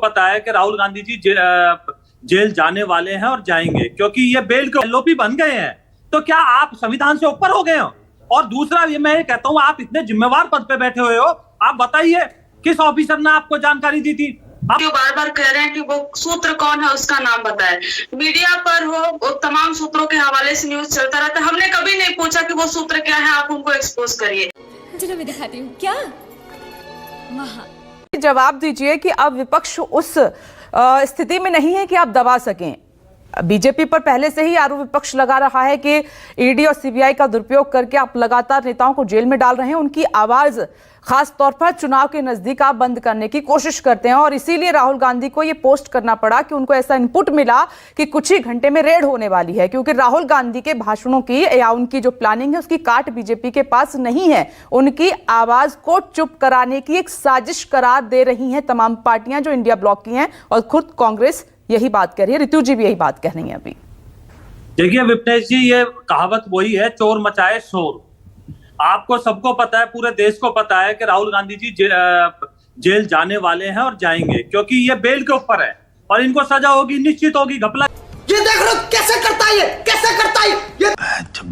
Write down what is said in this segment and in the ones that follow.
पता है कि राहुल गांधी जी जेल जाने वाले हैं और जाएंगे, क्योंकि ये बेल के एलओपी बन गए हैं। तो क्या आप संविधान से ऊपर हो गए हो? और दूसरा ये मैं कहता हूं, आप इतने जिम्मेवार पद पे बैठे हुए हो, आप बताइए किस ऑफिसर ने आपको जानकारी दी थी? आप जो बार बार कह रहे हैं कि वो सूत्र कौन है, उसका नाम बताएं। मीडिया पर वो तमाम सूत्रों के हवाले से न्यूज चलता रहता है। हमने कभी नहीं पूछा कि वो सूत्र क्या है, आप उनको एक्सपोज करिए। चलो मैं दिखाती हूँ क्या वहाँ। जवाब दीजिए कि अब विपक्ष उस स्थिति में नहीं है कि आप दबा सकें। बीजेपी पर पहले से ही आरोप विपक्ष लगा रहा है कि ईडी और सीबीआई का दुरुपयोग करके आप लगातार नेताओं को जेल में डाल रहे हैं। उनकी आवाज खास तौर पर चुनाव के नजदीक आप बंद करने की कोशिश करते हैं और इसीलिए राहुल गांधी को यह पोस्ट करना पड़ा कि उनको ऐसा इनपुट मिला कि कुछ ही घंटे में रेड होने वाली है, क्योंकि राहुल गांधी के भाषणों की या उनकी जो प्लानिंग है उसकी काट बीजेपी के पास नहीं है। उनकी आवाज को चुप कराने की एक साजिश करार दे रही हैं तमाम पार्टियां जो इंडिया ब्लॉक की हैं, और खुद कांग्रेस यही बात कह रही है। ऋतु जी भी यही बात कह रही है। अभी देखिए विपनेश जी, ये कहावत वही है, चोर मचाए शोर। आपको सबको पता है, पूरे देश को पता है कि राहुल गांधी जी जेल जाने वाले हैं और जाएंगे, क्योंकि ये बेल के ऊपर है और इनको सजा होगी, निश्चित होगी। घपला ये देख लो कैसे करता है, कैसे करता है ये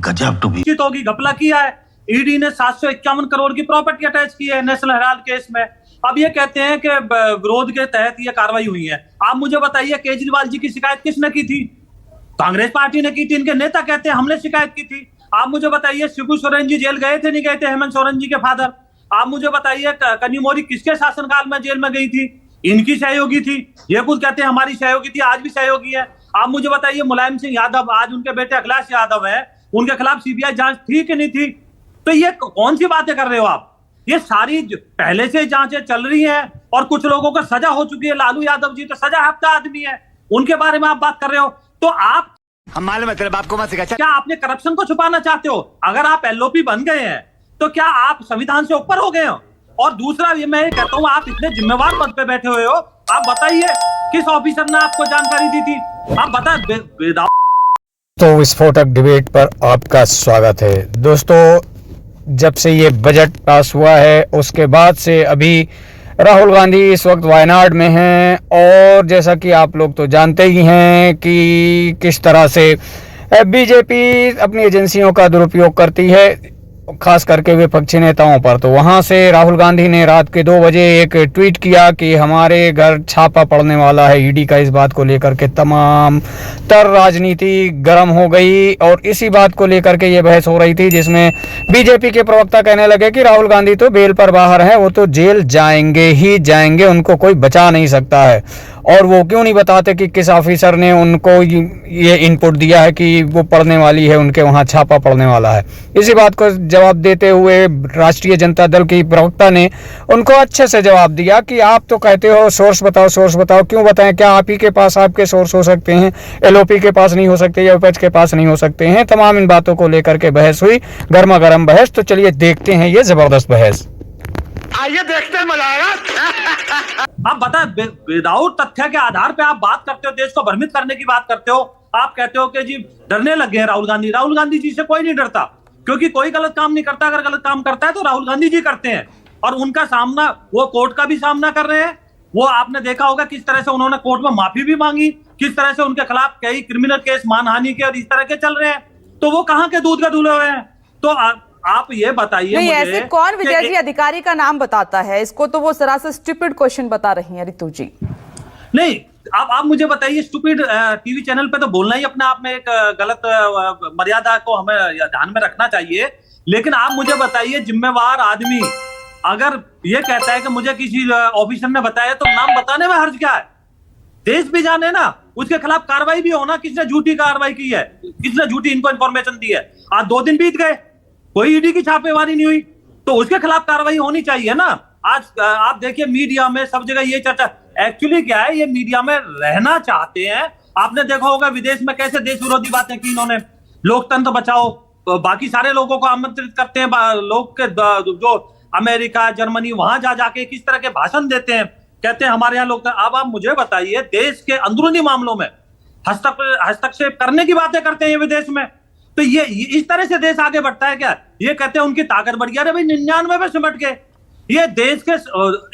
गजब। टू निश्चित होगी, घपला किया है। ईडी ने 751 करोड़ की प्रॉपर्टी अटैच की है नेशनल हेराल्ड केस में। अब ये कहते हैं कि विरोध के तहत ये कार्रवाई हुई है। आप मुझे बताइए, केजरीवाल जी की शिकायत किसने की थी? कांग्रेस पार्टी ने की थी। इनके नेता कहते हैं हमने शिकायत की थी। आप मुझे बताइए, शिबू सोरेन जी जेल गए थे नहीं गए थे? हेमंत सोरेन जी के फादर। आप मुझे बताइए, कन्यामोरी किसके शासनकाल में जेल में गई थी? इनकी सहयोगी थी। ये खुद कहते हैं हमारी सहयोगी थी, आज भी सहयोगी है। आप मुझे बताइए, मुलायम सिंह यादव, आज उनके बेटे अखिलेश यादव है, उनके खिलाफ सीबीआई जांच थी कि नहीं थी? तो ये कौन सी बातें कर रहे हो आप? ये सारी पहले से जांचें चल रही हैं और कुछ लोगों को सजा हो चुकी है। लालू यादव जी तो सजा हफ्ता आदमी है, उनके बारे में आप बात कर रहे हो। तो आप हम मालूम है तेरे बाप को मत सिखा। क्या आपने करप्शन को छुपाना चाहते हो? अगर आप एलओपी बन गए हैं तो क्या आप संविधान से ऊपर हो गए हो? और दूसरा ये मैं कहता हूं, आप इतने जिम्मेवार पद पे बैठे हुए हो, आप बताइए किस ऑफिसर ने आपको जानकारी दी थी? आप बताए। तो विस्फोटक डिबेट पर आपका स्वागत है दोस्तों। जब से ये बजट पास हुआ है उसके बाद से अभी राहुल गांधी इस वक्त वायनाड में हैं, और जैसा कि आप लोग तो जानते ही हैं कि किस तरह से बीजेपी अपनी एजेंसियों का दुरुपयोग करती है, खास करके विपक्षी नेताओं पर। तो वहां से राहुल गांधी ने रात के 2 बजे एक ट्वीट किया कि हमारे घर छापा पड़ने वाला है ईडी का। इस बात को लेकर के तमाम तर राजनीति गर्म हो गई और इसी बात को लेकर के ये बहस हो रही थी, जिसमें बीजेपी के प्रवक्ता कहने लगे कि राहुल गांधी तो बेल पर बाहर हैं, वो तो जेल जाएंगे ही जाएंगे, उनको कोई बचा नहीं सकता है। और वो क्यों नहीं बताते कि किस ऑफिसर ने उनको ये इनपुट दिया है कि वो पड़ने वाली है, उनके वहाँ छापा पड़ने वाला है। इसी बात को जवाब देते हुए राष्ट्रीय जनता दल की प्रवक्ता ने उनको अच्छे से जवाब दिया कि आप तो कहते हो सोर्स बताओ, सोर्स बताओ। क्यों बताएं? क्या आप ही के पास आपके सोर्स हो सकते हैं, एलओपी के पास नहीं हो सकते या विपक्ष के पास नहीं हो सकते हैं? तमाम इन बातों को लेकर के बहस हुई, गर्मा गर्म बहस। तो चलिए देखते हैं ये जबरदस्त बहस। आइए देखते मजा आएगा। आप बताए, विदाउट तथ्य के आधार पे आप बात करते हो, देश को भ्रमित करने की बात करते हो। आप कहते हो कि जी डरने लग गए हैं राहुल गांधी। राहुल गांधी जी से कोई नहीं डरता, क्योंकि कोई गलत काम नहीं करता। अगर गलत काम करता है तो राहुल गांधी जी करते हैं, और उनका सामना वो कोर्ट का भी सामना कर रहे हैं। वो आपने देखा होगा किस तरह से उन्होंने कोर्ट में माफी भी मांगी, किस तरह से उनके खिलाफ कई क्रिमिनल केस, मानहानि के और इस तरह के चल रहे हैं। तो वो कहाँ के दूध का धुले हुए हैं? तो आप ये बताइए मुझे, ऐसे कौन विजय जी अधिकारी का नाम बताता है? इसको तो वो सरासर स्टूपिड क्वेश्चन बता रही हैं ऋतु जी। नहीं, आप मुझे बताइए, स्टूपिड टीवी चैनल पे तो बोलना ही अपने आप में एक गलत मर्यादा को हमें ध्यान में रखना चाहिए। लेकिन आप मुझे बताइए, जिम्मेवार आदमी अगर ये कहता है कि मुझे किसी ऑफिसर ने बताया, तो नाम बताने में हर्ज क्या है? देश भी जाने ना, उसके खिलाफ कार्रवाई भी हो ना, किसने झूठी कार्रवाई की है, किसने झूठी इनको इंफॉर्मेशन दी है। आज 2 दिन बीत गए, कोई ईडी की छापेमारी नहीं हुई, तो उसके खिलाफ कार्रवाई होनी चाहिए ना। आज आप देखिए मीडिया में सब जगह ये चर्चा, एक्चुअली क्या है, ये मीडिया में रहना चाहते हैं। आपने देखा होगा विदेश में कैसे देश विरोधी बातें की इन्होंने, लोकतंत्र बचाओ, बाकी सारे लोगों को आमंत्रित करते हैं, लोग के जो अमेरिका, जर्मनी, वहां जाके किस तरह के भाषण देते हैं, कहते हैं हमारे यहाँ लोग। अब आप मुझे बताइए, देश के अंदरूनी मामलों में हस्तक्षेप करने की बातें करते हैं ये विदेश में। तो ये इस तरह से देश आगे बढ़ता है क्या? ये कहते हैं उनकी ताकत बढ़ गया। अरे भाई 99 में सिमट गए। ये देश के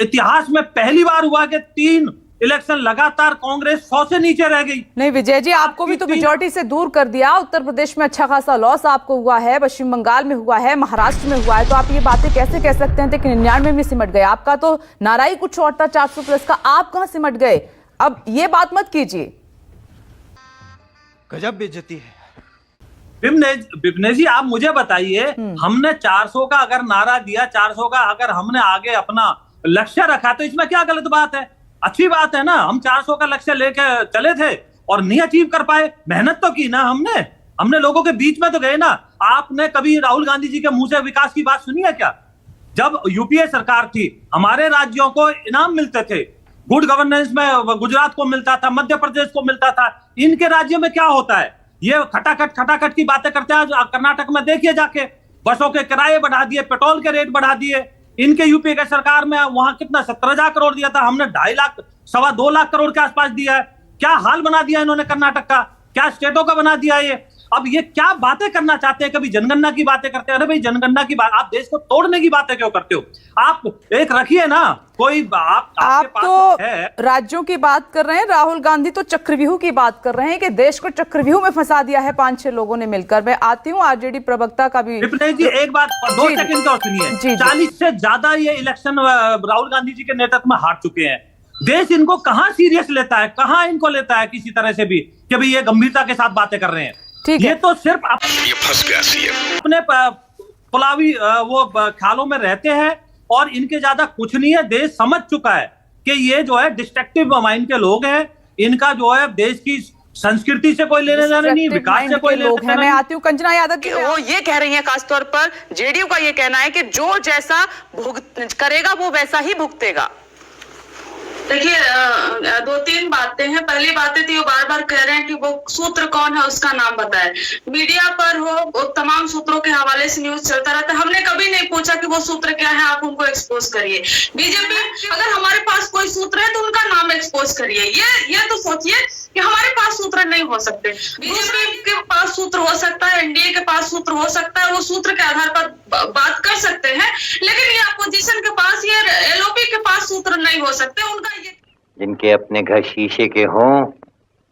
इतिहास में पहली बार हुआ कि 3 इलेक्शन लगातार कांग्रेस 100 से नीचे रह गई। नहीं विजय जी, आपको भी तो मेजोरिटी से दूर कर दिया। उत्तर प्रदेश में अच्छा खासा लॉस आपको हुआ है, पश्चिम बंगाल में हुआ है, महाराष्ट्र में हुआ है, तो आप ये बातें कैसे कह सकते हैं कि 99 में सिमट गए? आपका तो नारा ही कुछ और था 400 प्लस का, आप कहां सिमट गए? अब ये बात मत कीजिए। गजब बेइज्जती है। विपनेश जी, आप मुझे बताइए, हमने 400 का अगर नारा दिया, 400 का अगर हमने आगे अपना लक्ष्य रखा, तो इसमें क्या गलत बात है? अच्छी बात है ना। हम 400 का लक्ष्य लेके चले थे और नहीं अचीव कर पाए। मेहनत तो की ना हमने लोगों के बीच में तो गए ना। आपने कभी राहुल गांधी जी के मुंह से विकास की बात सुनी है क्या? जब यूपीए सरकार थी, हमारे राज्यों को इनाम मिलते थे, गुड गवर्नेंस में गुजरात को मिलता था, मध्य प्रदेश को मिलता था। इनके राज्य में क्या होता है? ये खटाखट की बातें करते हैं। कर्नाटक में देखिए जाके, बसों के किराए बढ़ा दिए, पेट्रोल के रेट बढ़ा दिए। इनके यूपी के सरकार में वहां कितना 17,000 करोड़ दिया था, हमने 2.5 लाख 2.25 लाख करोड़ के आसपास दिया है। क्या हाल बना दिया इन्होंने कर्नाटक का, क्या स्टेटों का बना दिया ये। अब ये क्या बातें करना चाहते हैं? कभी जनगणना की बातें करते हैं। अरे भाई, जनगणना की बात, आप देश को तोड़ने की बातें क्यों करते हो? आप एक रखिए ना कोई, आप तो राज्यों की बात कर रहे हैं, राहुल गांधी तो चक्रव्यूह की बात कर रहे हैं कि देश को चक्रव्यूह में फंसा दिया है 5-6 लोगों ने मिलकर। मैं आती हूँ आरजेडी प्रवक्ता का भी। विपनेश जी, एक बात 2 सेकंड का सुनिए। 40 से ज्यादा ये इलेक्शन राहुल गांधी जी के नेतृत्व में हार चुके हैं। देश इनको कहां सीरियस लेता है, कहां इनको लेता है किसी तरह से भी कि भाई ये गंभीरता के साथ बातें कर रहे हैं। ये तो सिर्फ अपने पुलावी वो ख्यालों में रहते हैं और इनके ज्यादा कुछ नहीं है। देश समझ चुका है कि ये जो है डिस्ट्रक्टिव माइंड के लोग हैं। इनका जो है देश की संस्कृति से कोई लेने देना नहीं, विकास से कोई लेने देना नहीं। मैं आती हूँ कंचना यादव की। वो ये कह रही हैं, खासतौर पर जेडीयू का ये कहना है कि जो जैसा करेगा वो वैसा ही भुगतेगा। देखिए, 2-3 बातें हैं। पहली बातें तो ये बार बार कह रहे हैं कि वो सूत्र कौन है उसका नाम बताए। मीडिया पर वो तमाम सूत्रों के हवाले से न्यूज चलता रहता है। हमने कभी नहीं पूछा कि वो सूत्र क्या है, आप उनको एक्सपोज करिए। बीजेपी, अगर हमारे पास कोई सूत्र है तो उनका नाम एक्सपोज करिए। ये तो सोचिए कि हमारे पास सूत्र नहीं हो सकते। बीजेपी के पास सूत्र हो सकता है, एनडीए के पास सूत्र हो सकता है, वो सूत्र के आधार पर बात कर सकते हैं, लेकिन ये अपोजिशन के पास, ये एलओपी के पास सूत्र नहीं हो सकते। उनका जिनके अपने घर शीशे के हों,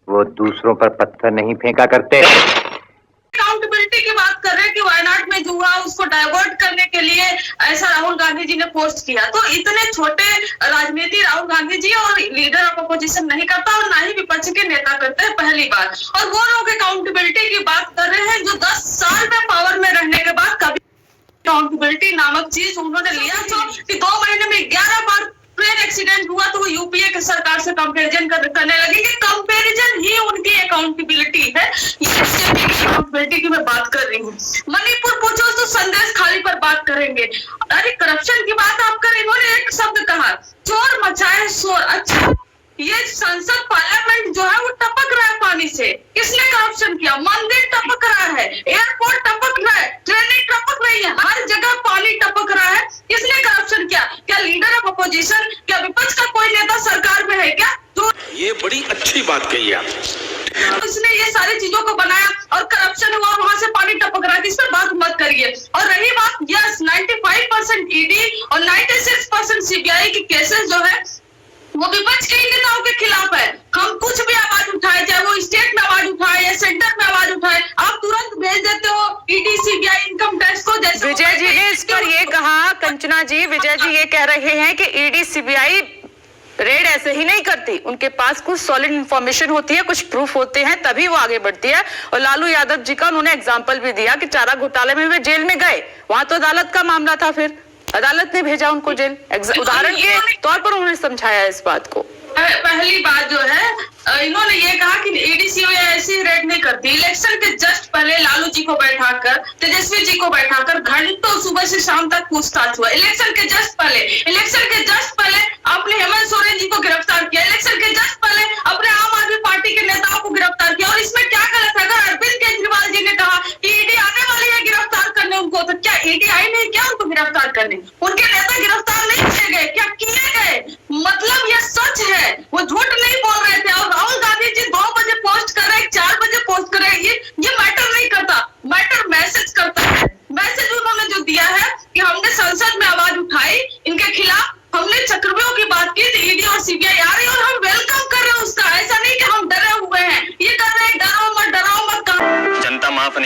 वो दूसरों पर पत्थर नहीं फेंका करते। अकाउंटेबिलिटी की बात कर रहे हैं कि वायनाड में जो हुआ उसको डाइवर्ट करने के लिए ऐसा राहुल गांधी जी ने पोस्ट किया। तो इतने छोटे राजनीति राहुल गांधी जी और लीडर ऑफ अपोजिशन नहीं करता और ना ही विपक्ष के नेता करते हैं, पहली बात। और वो लोग अकाउंटेबिलिटी की बात कर रहे हैं जो 10 साल में पावर में रहने के बाद कभी अकाउंटेबिलिटी नामक चीज उन्होंने लिया कि 2 महीने में 11 बार ट्रेन एक्सीडेंट हुआ तो वो यूपीए के सरकार से कंपैरिजन करने लगे कि कंपैरिजन ही उनकी अकाउंटेबिलिटी है। ये अकाउंटेबिलिटी की मैं बात कर रही हूँ। मणिपुर पूछो तो संदेश खाली पर बात करेंगे। अरे करप्शन की बात आप करें, इन्होंने एक शब्द कहा, चोर मचाए शोर। अच्छा, ये संसद पार्लियामेंट जो है वो टपक रहा है पानी से। किसने करप्शन किया? मंदिर टपक रहा है, एयरपोर्ट टपक रहा है, ट्रेनें टपक रही है, हर जगह पानी टपक रहा है। किसने करप्शन किया? क्या लीडर ऑफ अपोजिशन, क्या विपक्ष का कोई नेता सरकार में है क्या? तो ये बड़ी अच्छी बात कही आपने। उसने ये सारी चीजों को बनाया और करप्शन हुआ, वहां से पानी टपक रहा है। इस पर बात मत करिए। और रही बात, यस 95% ईडी और 96% सीबीआई की केसेस जो है वो विपक्ष के नेताओं के खिलाफ है। हम कुछ भी आवाज उठाए, चाहे वो स्टेट में आवाज उठाए या सेंटर में आवाज उठाए, आप तुरंत भेज देते हो ईडी, सीबीआई, इनकम टैक्स को। जैसे विजय जी ने इस पर ये कहा, कंचना जी, विजय जी ये कह रहे हैं कि ईडी सीबीआई रेड ऐसे ही नहीं करती, उनके पास कुछ सॉलिड इंफॉर्मेशन होती है, कुछ प्रूफ होते हैं, तभी वो आगे बढ़ती है। और लालू यादव जी का उन्होंने एग्जाम्पल भी दिया कि चारा घोटाले में वे जेल में गए, वहां तो अदालत का मामला था, फिर अदालत ने भेजा उनको जेल। उदाहरण के तौर पर उन्होंने समझाया इस बात को। पहली बात जो है, इन्होंने ये कहा कि ईडीसीओ ऐसी रेड नहीं करती। इलेक्शन के जस्ट पहले लालू जी को बैठाकर, तेजस्वी जी को बैठाकर घंटों सुबह से शाम तक पूछताछ हुआ। इलेक्शन के जस्ट पहले आपने हेमंत सोरेन जी को गिरफ्तार किया। इलेक्शन के जस्ट पहले अपने आम आदमी पार्टी के नेताओं को गिरफ्तार किया। और इसमें क्या गलत है? अगर अरविंद केजरीवाल जी ने कहा कि ईडी आने वाली है गिरफ्तार करने उनको, तो क्या ईडी आई नहीं क्या उनको गिरफ्तार करने? उनके नेता गिरफ्तार नहीं किए गए, क्या किए गए? मतलब यह सच है, वो झूठ नहीं बोल रहे थे। और राहुल गांधी जी 2 बजे पोस्ट कर रहे हैं, 4 बजे पोस्ट कर रहे हैं, ये मैटर नहीं करता, मैटर मैसेज करता है। मैसेज उन्होंने जो दिया है कि हमने संसद में आवाज उठाई इनके खिलाफ, हमने चक्रव्यूह की बात की, ईडी और सीबीआई आ रही और हम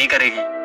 नहीं करेगी।